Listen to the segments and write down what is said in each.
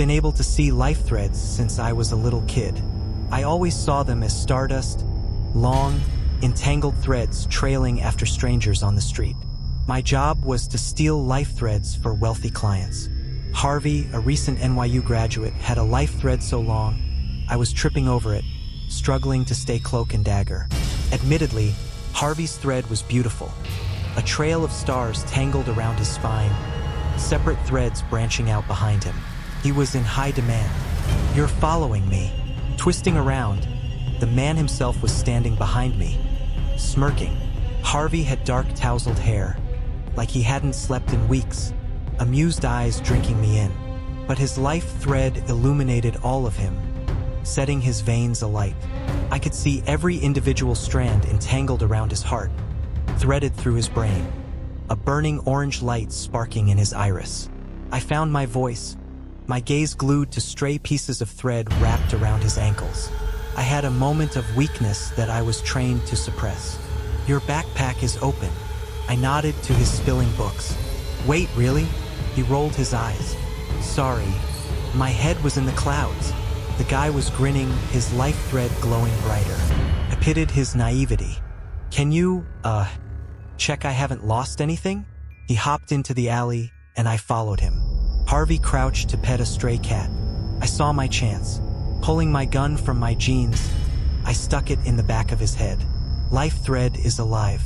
been able to see life threads since I was a little kid. I always saw them as stardust, long, entangled threads trailing after strangers on the street. My job was to steal life threads for wealthy clients. Harvey, a recent NYU graduate, had a life thread so long, I was tripping over it, struggling to stay cloak and dagger. Admittedly, Harvey's thread was beautiful. A trail of stars tangled around his spine, separate threads branching out behind him. He was in high demand. "You're following me." Twisting around, the man himself was standing behind me, smirking. Harvey had dark tousled hair, like he hadn't slept in weeks, amused eyes drinking me in. But his life thread illuminated all of him, setting his veins alight. I could see every individual strand entangled around his heart, threaded through his brain, a burning orange light sparking in his iris. I found my voice, my gaze glued to stray pieces of thread wrapped around his ankles. I had a moment of weakness that I was trained to suppress. "Your backpack is open." I nodded to his spilling books. "Wait, really?" He rolled his eyes. "Sorry." My head was in the clouds. The guy was grinning, his life thread glowing brighter. I pitied his naivety. "Can you, check I haven't lost anything?" He hopped into the alley, and I followed him. Harvey crouched to pet a stray cat. I saw my chance. Pulling my gun from my jeans, I stuck it in the back of his head. Life thread is alive.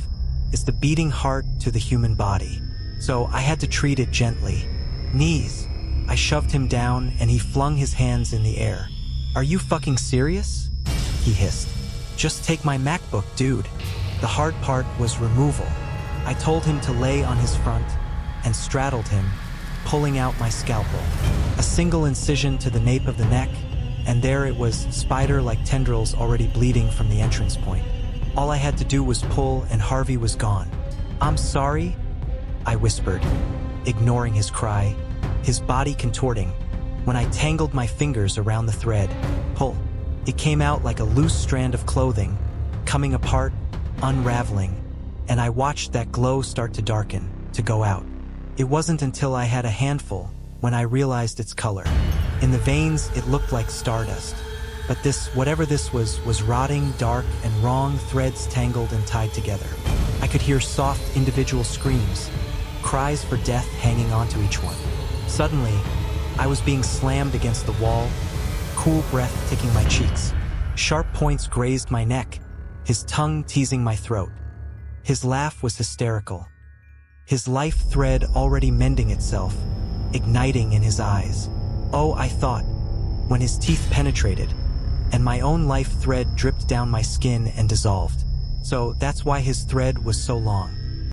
It's the beating heart to the human body. So I had to treat it gently. "Knees." I shoved him down, and he flung his hands in the air. "Are you fucking serious?" he hissed. "Just take my MacBook, dude." The hard part was removal. I told him to lay on his front and straddled him, pulling out my scalpel. A single incision to the nape of the neck, and there it was, spider-like tendrils already bleeding from the entrance point. All I had to do was pull, and Harvey was gone. "I'm sorry," I whispered, ignoring his cry, his body contorting. When I tangled my fingers around the thread, pull, it came out like a loose strand of clothing, coming apart, unraveling, and I watched that glow start to darken, to go out. It wasn't until I had a handful when I realized its color. In the veins, it looked like stardust. But this, whatever this was rotting, dark, and wrong, threads tangled and tied together. I could hear soft, individual screams, cries for death hanging onto each one. Suddenly, I was being slammed against the wall, cool breath ticking my cheeks. Sharp points grazed my neck, his tongue teasing my throat. His laugh was hysterical, his life thread already mending itself, igniting in his eyes. "Oh," I thought, when his teeth penetrated, and my own life thread dripped down my skin and dissolved. So that's why his thread was so long.